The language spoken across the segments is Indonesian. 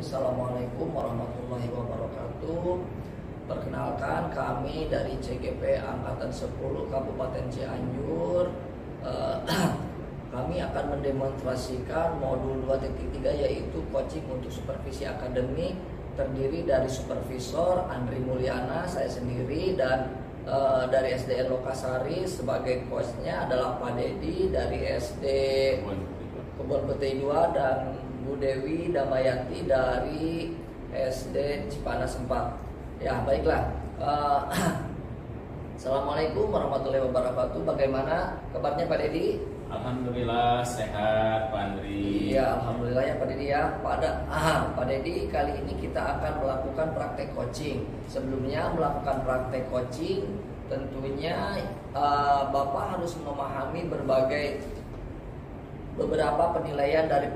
Assalamualaikum warahmatullahi wabarakatuh. Perkenalkan, kami dari CGP Angkatan 10 Kabupaten Cianjur. Kami akan mendemonstrasikan modul 2.3, yaitu coaching untuk supervisi akademik, terdiri dari supervisor Andri Mulyana, saya sendiri, dan dari SDN Lokasari sebagai coachnya adalah Pak Dedi dari SD Kebon Putih 2 dan Bu Dewi Damayanti dari SD Cipanas 4. Ya, baiklah. Assalamualaikum warahmatullahi wabarakatuh. Bagaimana kabarnya Pak Dedi? Alhamdulillah sehat Pak Andri. Iya, alhamdulillah ya Pak Dedi ya. Pak Dedi, kali ini kita akan melakukan praktek coaching. Sebelumnya melakukan praktek coaching, tentunya Bapak harus memahami beberapa penilaian dari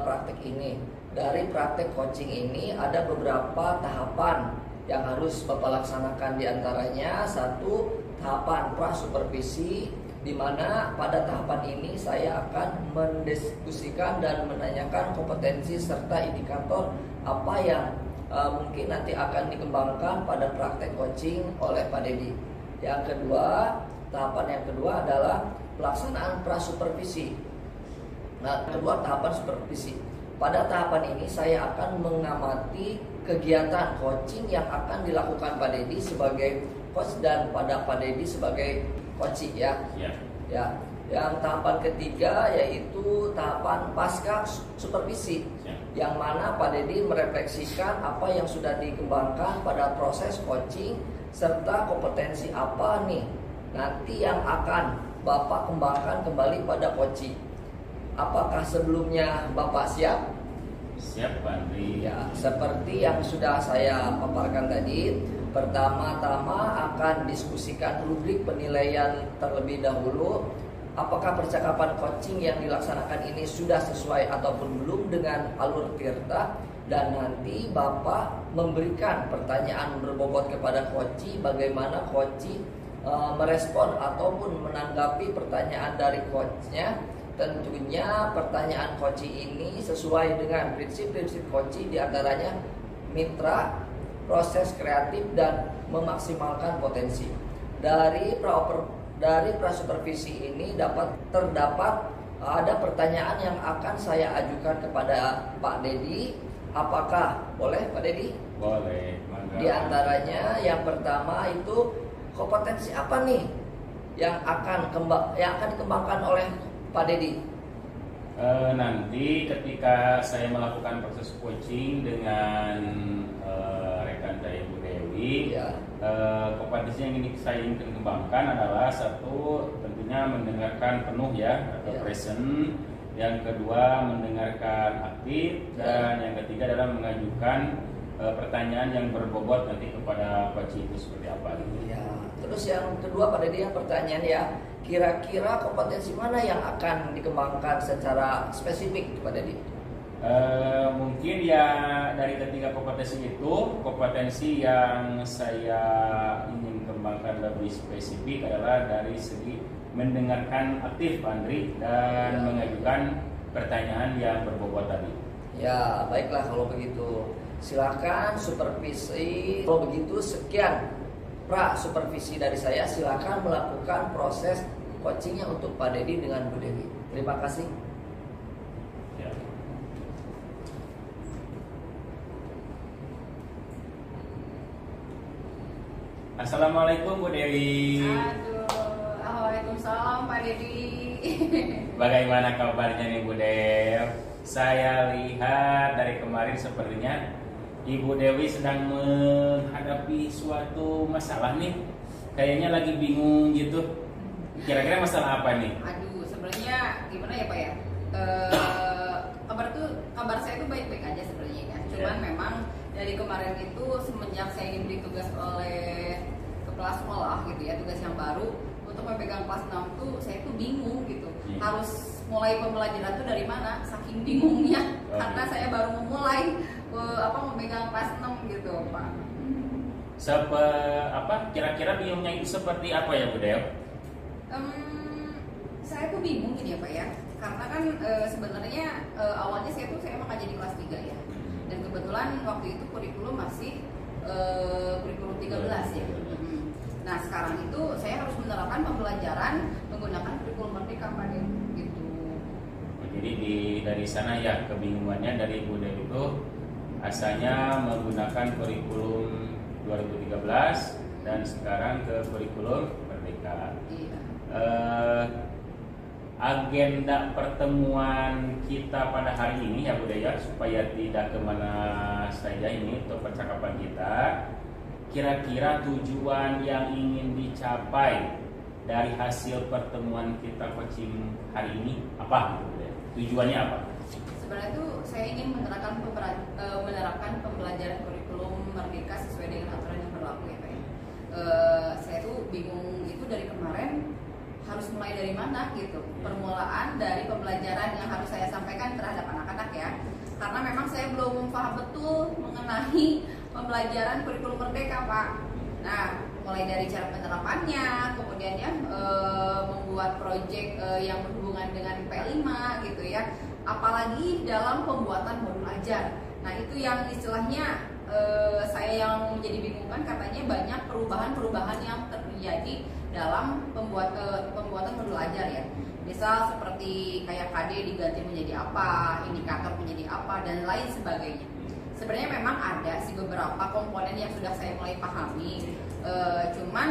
praktek ini. Dari praktek coaching ini ada beberapa tahapan yang harus Bapak laksanakan. Di antaranya satu, tahapan pra-supervisi, di mana pada tahapan ini saya akan mendiskusikan dan menanyakan kompetensi serta indikator apa yang mungkin nanti akan dikembangkan pada praktek coaching oleh Pak Dedi. Yang kedua, tahapan yang kedua adalah pelaksanaan pra-supervisi. Nah, kedua tahapan supervisi. Pada tahapan ini saya akan mengamati kegiatan coaching yang akan dilakukan Pak Dedi sebagai coach dan pada Pak Dedi sebagai coaching ya. Ya. Yang tahapan ketiga yaitu tahapan pasca supervisi, yang mana Pak Dedi merefleksikan apa yang sudah dikembangkan pada proses coaching serta kompetensi apa nih nanti yang akan Bapak kembangkan kembali pada coaching. Apakah sebelumnya Bapak siap? Siap Pak Andri. Ya, seperti yang sudah saya paparkan tadi, pertama-tama akan diskusikan rubrik penilaian terlebih dahulu. Apakah percakapan coaching yang dilaksanakan ini sudah sesuai ataupun belum dengan alur tirta, dan nanti Bapak memberikan pertanyaan berbobot kepada coach, bagaimana coach merespon ataupun menanggapi pertanyaan dari coachnya. Tentunya pertanyaan coaching ini sesuai dengan prinsip-prinsip coaching, diantaranya mitra, proses kreatif, dan memaksimalkan potensi. Dari pra-supervisi ini terdapat ada pertanyaan yang akan saya ajukan kepada Pak Dedi. Apakah boleh Pak Dedi? Boleh. Di antaranya yang pertama itu kompetensi apa nih yang akan dikembangkan oleh Pak Dedi? Nanti ketika saya melakukan proses coaching dengan rekan saya Bu Dewi, Ya. kompetensi yang ini saya ingin kembangkan adalah satu, tentunya mendengarkan penuh ya atau Ya. present. Yang kedua, mendengarkan aktif, dan yang ketiga adalah mengajukan pertanyaan yang berbobot nanti kepada coach itu seperti apa gitu. Ya. Terus yang kedua Pak Dedi, yang pertanyaan ya, kira-kira kompetensi mana yang akan dikembangkan secara spesifik Pak Dedi? Mungkin ya dari ketiga kompetensi itu, kompetensi yang saya ingin kembangkan lebih spesifik adalah dari segi mendengarkan aktif Pak Andri dan mengajukan pertanyaan yang berbobot tadi. Ya, baiklah kalau begitu. Silakan supervisi. Kalau begitu sekian pra supervisi dari saya. Silakan melakukan proses coachingnya untuk Pak Dedi dengan Bu Dewi. Terima kasih. Ya. Assalamualaikum Bu Dewi. Aduh, Waalaikumsalam Pak Dedi. Bagaimana kabarnya nih Bu Dew? Saya lihat dari kemarin sepertinya Ibu Dewi sedang menghadapi suatu masalah nih. Kayaknya lagi bingung gitu. Kira-kira masalah apa nih? Aduh, sebenarnya gimana ya Pak ya? Kabar saya itu baik-baik aja sebenarnya ya. Cuman memang dari kemarin itu semenjak saya diberi tugas oleh kelas sekolah gitu ya, tugas yang baru untuk memegang kelas 6 tuh saya tuh bingung gitu. Harus mulai pembelajaran tuh dari mana? Saking bingungnya karena saya baru memulai memegang kelas 6 gitu, Pak. Kira-kira bingungnya itu seperti apa ya, Bu Del? Saya tuh bingung gini ya Pak ya, karena kan sebenarnya awalnya saya emang aja di kelas 3 ya, dan kebetulan waktu itu kurikulum masih kurikulum 13 ya. Nah sekarang itu saya harus menerapkan pembelajaran menggunakan kurikulum merdeka Pak gitu. Jadi dari sana ya kebingungannya dari Bu Del itu asalnya menggunakan kurikulum 2013 dan sekarang ke kurikulum merdeka. Iya. Agenda pertemuan kita pada hari ini ya Bu Del ya, supaya tidak kemana saja ini untuk percakapan kita, kira-kira tujuan yang ingin dicapai dari hasil pertemuan kita coaching hari ini apa Bu Del? Tujuannya apa? Sebenarnya itu saya ingin menerapkan pembelajaran kurikulum merdeka sesuai dengan aturan yang berlaku ya Pak ya. Saya tuh bingung itu dari kemarin harus mulai dari mana gitu. Permulaan dari pembelajaran yang harus saya sampaikan terhadap anak-anak ya. Karena memang saya belum paham betul mengenai pembelajaran kurikulum merdeka Pak. Nah, mulai dari cara penerapannya, kemudian ya membuat proyek yang berhubungan dengan P5 gitu ya. Apalagi dalam pembuatan modul ajar. Nah, itu yang istilahnya saya yang menjadi bingung kan, katanya banyak perubahan-perubahan yang terjadi dalam pembuatan modul ajar ya. Misal seperti kayak KD diganti menjadi apa, indikator menjadi apa, dan lain sebagainya. Sebenarnya memang ada sih beberapa komponen yang sudah saya mulai pahami, cuman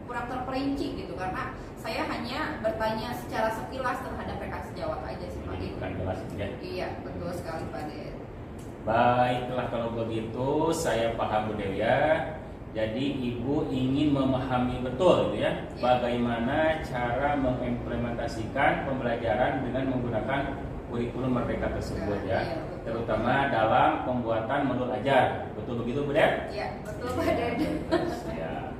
kurang terperinci gitu, karena saya hanya bertanya secara sekilas terhadap rekan sejawat aja sih Pak. Bukan jelas ya. Iya, betul sekali Pak Ded. Baiklah kalau begitu saya paham Bu Del ya. Jadi Ibu ingin memahami betul gitu ya, bagaimana cara mengimplementasikan pembelajaran dengan menggunakan kurikulum merdeka tersebut ya, terutama dalam pembuatan modul ajar. Betul begitu Bu Del? Iya, betul Pak Ded. Ya.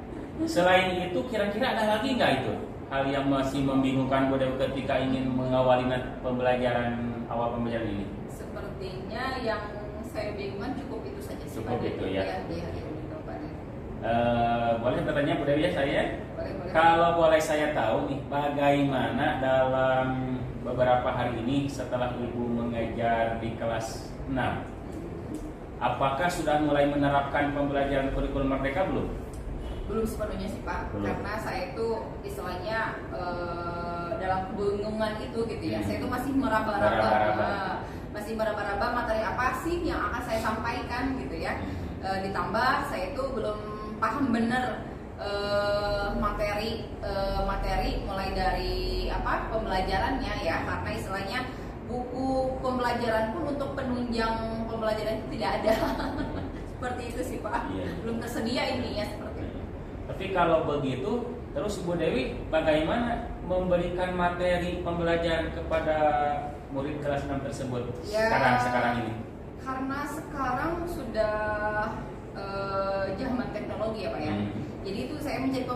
Selain itu kira-kira ada lagi nggak itu hal yang masih membingungkan Bu Del ketika ingin mengawali pembelajaran awal pembelajaran ini? Sepertinya yang saya bingungkan cukup itu saja sih Cukup Pak Ded. itu ya. Iya, Pak Ded. Boleh bertanya Bu Del ya saya? Boleh. Kalau boleh saya tahu nih, bagaimana dalam beberapa hari ini setelah Ibu mengajar di kelas 6, apakah sudah mulai menerapkan pembelajaran kurikulum merdeka belum? Belum sepenuhnya sih Pak, karena saya itu istilahnya dalam kebingungan itu gitu ya. Saya itu masih meraba-raba materi apa sih yang akan saya sampaikan gitu ya. Ditambah saya itu belum paham benar materi mulai dari pembelajarannya ya, karena istilahnya buku pembelajaran pun untuk penunjang pembelajaran itu tidak ada. Seperti itu sih Pak. Iya. Belum tersedia ini ya seperti itu. Tapi kalau begitu, terus Bu Dewi bagaimana memberikan materi pembelajaran kepada murid kelas 6 tersebut Ya, sekarang ini? Karena sekarang sudah zaman teknologi ya Pak ya. Jadi itu saya mencari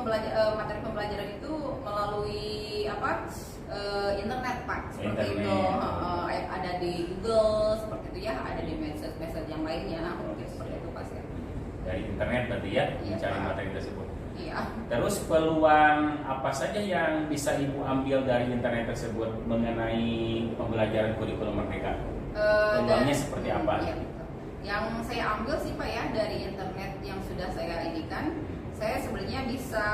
materi pembelajaran itu melalui internet Pak, seperti itu. Ada di Google seperti itu ya, ada di medsos yang lainnya, mungkin seperti itu Pak ya. Dari internet berarti ya, Iya, mencari Pak. materi tersebut. Iya. Terus peluang apa saja yang bisa Ibu ambil dari internet tersebut mengenai pembelajaran kurikulum merdeka? Peluangnya seperti apa? Iya, betul. Yang saya ambil sih Pak ya dari internet yang sudah saya edikan, saya sebenarnya bisa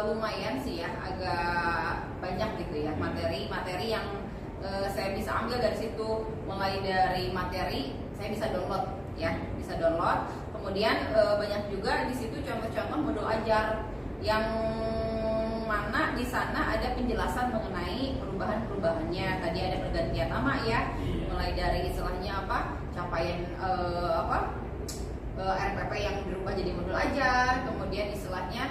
lumayan sih ya, agak banyak gitu ya materi yang saya bisa ambil dari situ. Mulai dari materi saya bisa download ya, bisa download. Kemudian banyak juga di situ contoh-contoh modul ajar yang mana di sana ada penjelasan mengenai perubahan-perubahannya. Tadi ada pergantian nama ya, mulai dari istilahnya capaian RPP yang berubah jadi modul ajar, kemudian istilahnya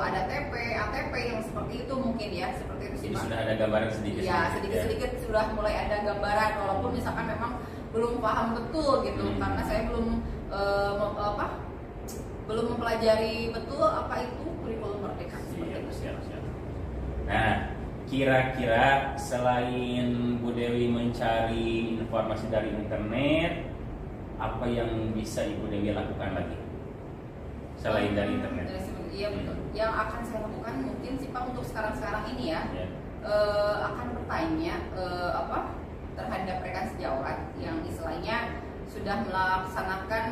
ada TP, ATP yang seperti itu mungkin ya, seperti itu sih Jadi Pak. sudah ada gambaran sedikit. Ya, sedikit-sedikit sudah mulai ada gambaran, walaupun misalkan memang belum paham betul gitu, karena saya belum belum mempelajari betul apa itu kurikulum merdeka. Siap. Nah, kira-kira selain Bu Dewi mencari informasi dari internet, apa yang bisa Ibu Dewi lakukan lagi selain dari internet? Iya betul. Yang akan saya lakukan mungkin sih Pak untuk sekarang ini ya, akan bertanya terhadap rekan sejawat yang istilahnya sudah melaksanakan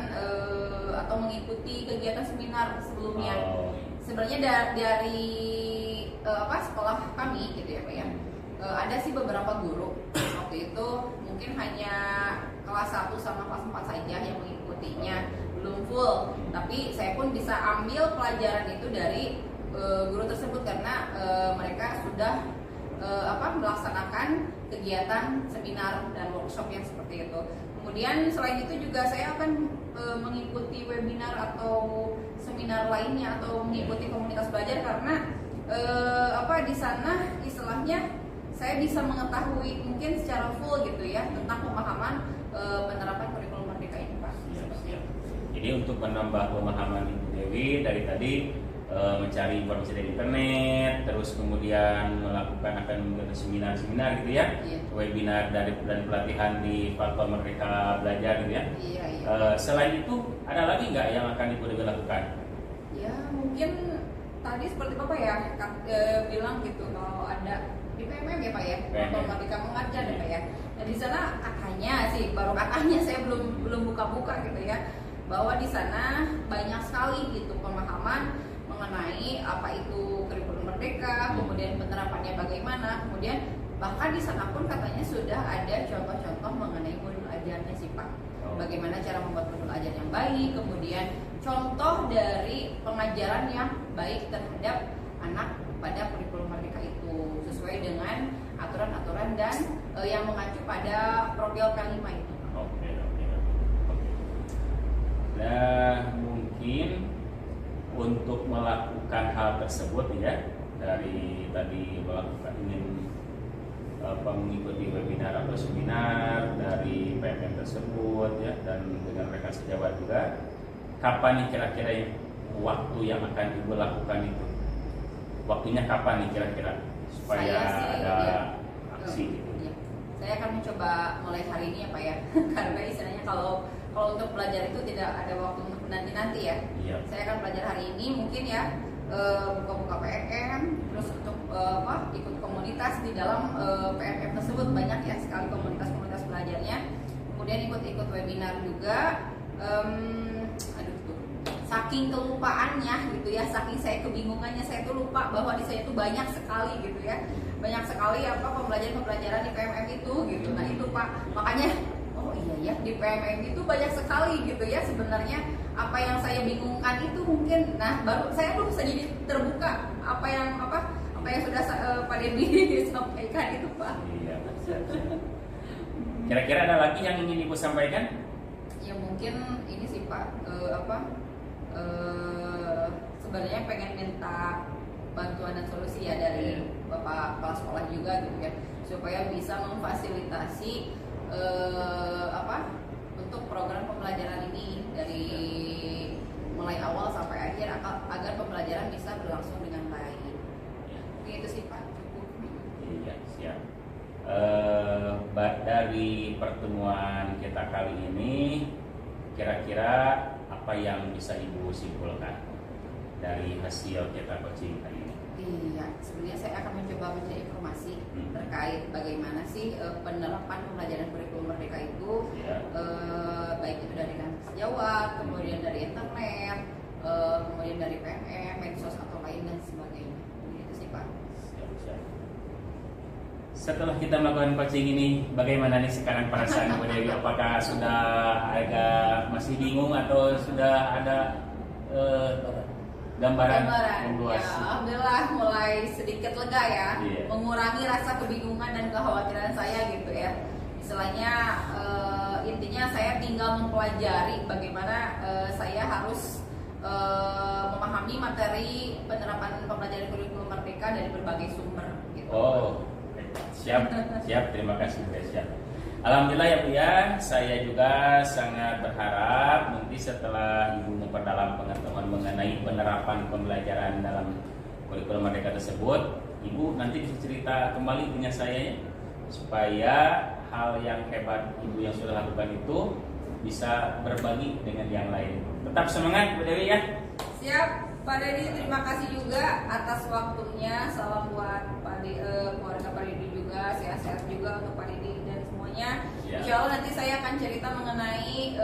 atau mengikuti kegiatan seminar sebelumnya. Sebenarnya dari sekolah kami gitu ya Pak ya. Ada sih beberapa guru waktu itu mungkin hanya kelas 1 sama kelas 4 saja yang mengikutinya, belum full. Tapi saya pun bisa ambil pelajaran itu dari guru tersebut karena mereka sudah melaksanakan kegiatan seminar dan workshop yang seperti itu. Kemudian selain itu juga saya akan mengikuti webinar atau seminar lainnya atau mengikuti komunitas belajar karena di sana istilahnya saya bisa mengetahui mungkin secara full gitu ya tentang pemahaman penerapan kurikulum merdeka ini Pak. Siap. Jadi untuk menambah pemahaman Ibu Dewi dari tadi mencari informasi dari internet, terus kemudian akan seminar-seminar gitu ya, webinar dan pelatihan di platform Merdeka Belajar gitu ya. Selain itu ada lagi nggak yang akan Ibu Dewi lakukan? Ya mungkin tadi seperti Bapak ya bilang gitu kalau ada di PMM ya Pak ya, platform Merdeka Mengajar ya Pak ya. Nah di sana katanya sih baru katanya saya belum buka-buka gitu ya, bahwa di sana banyak sekali gitu pemahaman mengenai apa itu kurikulum merdeka, kemudian penerapannya bagaimana, kemudian bahkan di sana pun katanya sudah ada contoh-contoh mengenai modul ajarnya sih Pak. Bagaimana cara membuat modul ajar yang baik, kemudian contoh dari pengajaran yang baik terhadap anak pada kurikulum merdeka itu sesuai dengan aturan-aturan dan yang mengacu pada Progel K5 itu. Oke. Nah, mungkin untuk melakukan hal tersebut ya, dari tadi ingin mengikuti webinar atau seminar dari PMM tersebut ya, dan dengan rekan sejawat juga, kapan nih kira-kira waktu yang akan Ibu lakukan itu? Waktunya kapan nih kira-kira supaya ada aksi gitu? Ya. Saya akan mencoba mulai hari ini ya Pak ya, karena istilahnya kalau untuk belajar itu tidak ada waktu untuk nanti ya. Saya akan belajar hari ini mungkin ya, buka-buka PMM, terus untuk ikut komunitas di dalam PMM tersebut, banyak ya sekali komunitas belajarnya. Kemudian ikut webinar juga. Saking kelupaannya gitu ya, saking saya kebingungannya, saya tuh lupa bahwa di saya itu banyak sekali gitu ya, banyak sekali pembelajaran di PMM itu gitu. Nah itu Pak, makanya oh iya ya di PMM itu banyak sekali gitu ya sebenarnya apa yang saya bingungkan itu mungkin. Nah baru saya belum bisa jadi terbuka apa yang sudah Pak Dendi sampaikan itu Pak. Iya. Kira-kira ada lagi yang ingin Ibu sampaikan? Ya mungkin ini sih Pak, sebenarnya pengen minta bantuan dan solusi ya dari Bapak Kepala Sekolah juga gitu ya, supaya bisa memfasilitasi untuk program pembelajaran ini dari mulai awal sampai akhir agar pembelajaran bisa berlangsung dengan baik. Itu sih Pak. Iya, siap. Dari pertemuan kita kali ini, kira-kira apa yang bisa Ibu simpulkan dari hasil kita coaching hari ini? Iya, sebenarnya saya akan mencoba mencari informasi terkait bagaimana sih penerapan pembelajaran kurikulum merdeka itu, baik itu dari rekan sejawat, kemudian dari internet, kemudian dari PMM, medsos atau lain dan sebagainya. Itu sih Pak. Siap. Setelah kita melakukan coaching ini, bagaimana nih sekarang perasaan Bu Dewi? Apakah sudah agak masih bingung atau sudah ada gambaran ya, alhamdulillah mulai sedikit lega ya, mengurangi rasa kebingungan dan kekhawatiran saya gitu ya. Istilahnya intinya saya tinggal mempelajari bagaimana saya harus memahami materi penerapan pembelajaran kurikulum merdeka dari berbagai sumber gitu. Oh, siap. Terima kasih, siap. Alhamdulillah ya Bu ya, saya juga sangat berharap nanti setelah Ibu memperdalam pengetahuan mengenai penerapan pembelajaran dalam kurikulum Merdeka tersebut, Ibu nanti bisa cerita kembali dengan saya ya, supaya hal yang hebat Ibu yang sudah lakukan itu bisa berbagi dengan yang lain. Tetap semangat Bu Dewi ya. Siap, Pak Dedi, terima kasih juga atas waktunya. Salam buat keluarga Pak Dedi juga, sehat-sehat juga untuk Pak Dedi dan semuanya. Ya. Insya Allah nanti saya akan cerita mengenai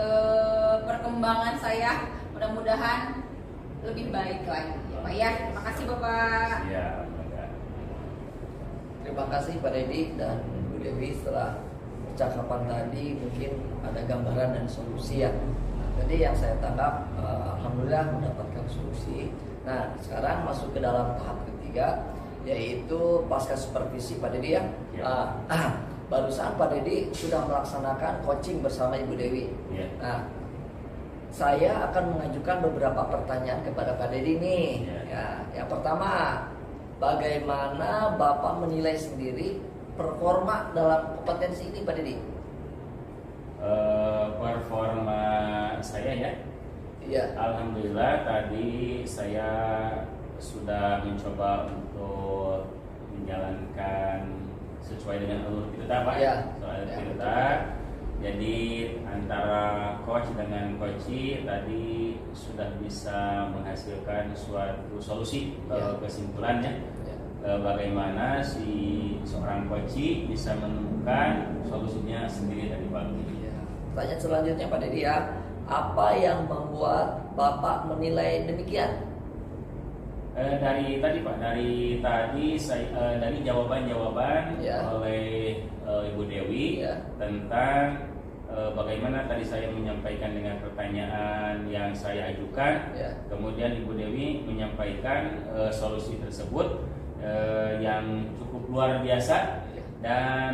perkembangan saya. Mudah-mudahan lebih baik lagi, ya Pak ya. Terima kasih Bapak. Ya. Terima kasih Pak Dedi dan Bu Dewi. Setelah percakapan tadi mungkin ada gambaran dan solusi ya. Nah, jadi yang saya tangkap alhamdulillah mendapatkan solusi. Nah sekarang masuk ke dalam tahap ketiga, yaitu pasca supervisi Pak Dedi ya. Barusan Pak Dedi sudah melaksanakan coaching bersama Ibu Dewi. Ya. Nah saya akan mengajukan beberapa pertanyaan kepada Pak Dedi nih. Ya, yang pertama, bagaimana Bapak menilai sendiri performa dalam kompetensi ini Pak Dedi? Performa saya ya. Iya. Alhamdulillah tadi saya sudah mencoba untuk menjalankan sesuai dengan alur kita Pak. Ya. Soal Ya, kita. Jadi antara coach dengan coachee tadi sudah bisa menghasilkan suatu solusi Ya. kesimpulannya. Ya. Bagaimana si seorang coachee bisa menemukan solusinya sendiri tadi Pak. Ya. Pertanyaan selanjutnya Pak Dedi ya, apa yang membuat Bapak menilai demikian? Dari tadi Pak, dari tadi saya dari jawaban-jawaban Ya. oleh Ibu Dewi Ya. tentang bagaimana tadi saya menyampaikan dengan pertanyaan yang saya ajukan, Ya. kemudian Ibu Dewi menyampaikan solusi tersebut yang cukup luar biasa, Ya. dan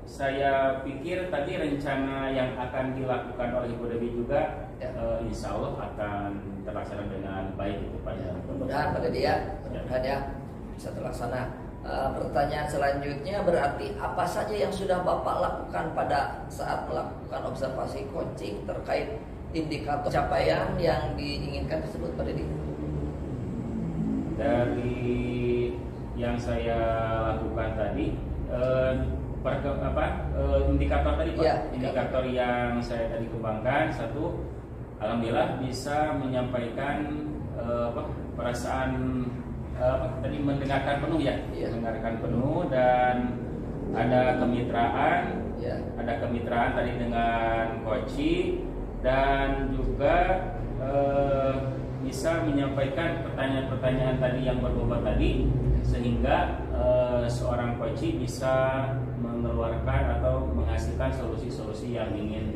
saya pikir tadi rencana yang akan dilakukan oleh Ibu Dewi juga Ya. insya Allah akan terlaksana dengan baik itu pada Mudah-mudahan Pak Dedi ya, mudah-mudahan ya bisa terlaksana. Pertanyaan selanjutnya berarti apa saja yang sudah Bapak lakukan pada saat melakukan observasi coaching terkait indikator capaian yang diinginkan tersebut Pak Dedi? Dari yang saya lakukan tadi indikator tadi Pak, Ya, indikator yang saya tadi kembangkan, satu, alhamdulillah bisa menyampaikan perasaan tadi mendengarkan penuh ya, Ya. mendengarkan penuh, dan ada kemitraan, Ya. tadi dengan coachee, dan juga bisa menyampaikan pertanyaan-pertanyaan tadi yang berbobot tadi, sehingga seorang coachee bisa mengeluarkan atau menghasilkan solusi-solusi yang ingin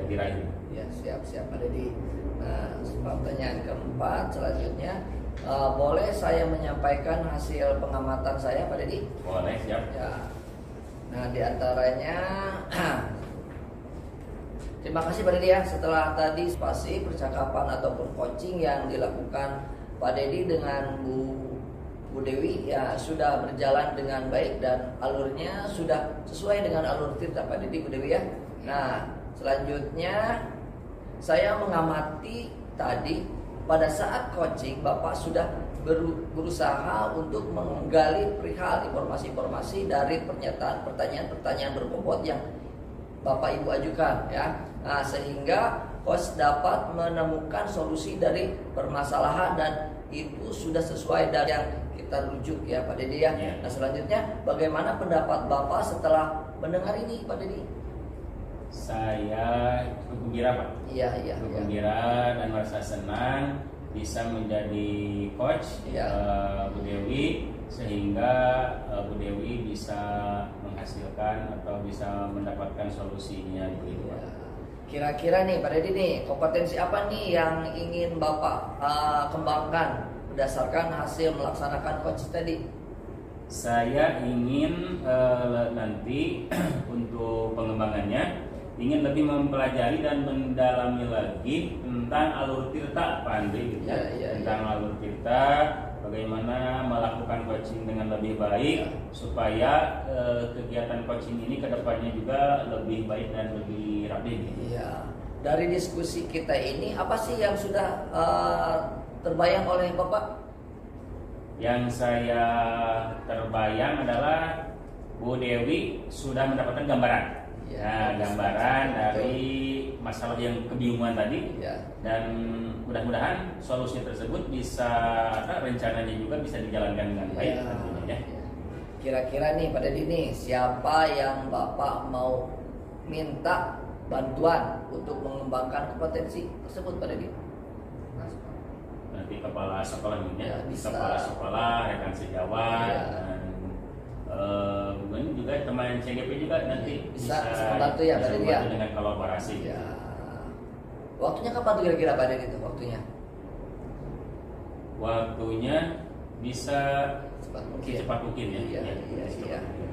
diraih. Ya, siap Pak Dedi. Nah, pertanyaan keempat selanjutnya, boleh saya menyampaikan hasil pengamatan saya Pak Dedi? Boleh, siap. Ya. Nah, diantaranya terima kasih Pak Dedi ya, setelah tadi spasi percakapan ataupun coaching yang dilakukan Pak Dedi dengan Bu Dewi ya sudah berjalan dengan baik dan alurnya sudah sesuai dengan alur tirta Pak Dedi Bu Dewi ya. Nah, selanjutnya saya mengamati tadi pada saat coaching Bapak sudah berusaha untuk menggali perihal informasi-informasi dari pertanyaan-pertanyaan berbobot yang Bapak Ibu ajukan ya. Nah, sehingga coach dapat menemukan solusi dari permasalahan dan itu sudah sesuai dari yang kita rujuk ya Pak Dedi ya. Nah, selanjutnya bagaimana pendapat Bapak setelah mendengar ini Pak Dedi? Saya cukup gembira Pak. Iya. Cukup gembira dan merasa senang bisa menjadi coach Bu Dewi, sehingga Bu Dewi bisa menghasilkan atau bisa mendapatkan solusinya gitu Pak. Kira-kira nih Pak Dedi nih, kompetensi apa nih yang ingin Bapak kembangkan berdasarkan hasil melaksanakan coach tadi? Saya ingin nanti untuk pengembangannya ingin lebih mempelajari dan mendalami lagi tentang alur tirta Pak Andri gitu. Ya. Tentang alur tirta, bagaimana melakukan coaching dengan lebih baik supaya kegiatan coaching ini kedepannya juga lebih baik dan lebih rapi. Iya. Dari diskusi kita ini, apa sih yang sudah terbayang oleh Bapak? Yang saya terbayang adalah Bu Dewi sudah mendapatkan gambaran. Ya, Gambaran betul. dari masalah yang kebingungan tadi. Ya. Dan mudah-mudahan solusi tersebut bisa rencananya juga bisa dijalankan dengan baik tentunya ya. Kira-kira nih Pak Dedi nih, siapa yang Bapak mau minta bantuan untuk mengembangkan kompetensi tersebut Pak Dedi? Nanti kepala sekolah ini Ya, bisa. kepala sekolah, rekan sejawat, Ya. dan mungkin juga teman CGP juga nanti Bisa membantu ya, Pak Dedi, ya? membantu dengan kolaborasi. Ya. Waktunya kapan tuh kira-kira Pak Dedi itu waktunya? Waktunya bisa Cepat mungkin. secepat mungkin ya. Iya, Ya, iya, secepat iya. mungkin.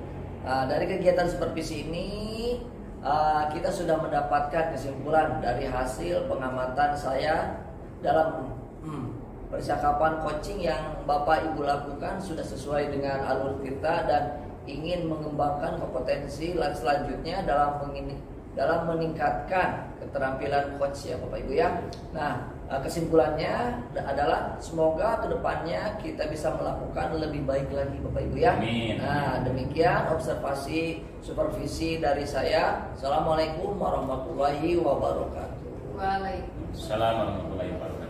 Dari kegiatan supervisi ini kita sudah mendapatkan kesimpulan dari hasil pengamatan saya dalam percakapan coaching yang Bapak Ibu lakukan sudah sesuai dengan alur kita dan ingin mengembangkan kompetensi selanjutnya dalam meningkatkan keterampilan coach ya Bapak Ibu ya. Nah, kesimpulannya adalah semoga kedepannya kita bisa melakukan lebih baik lagi Bapak Ibu ya. Amin. Nah, demikian observasi supervisi dari saya. Assalamualaikum warahmatullahi wabarakatuh. Waalaikumsalam. Assalamualaikum warahmatullahi wabarakatuh.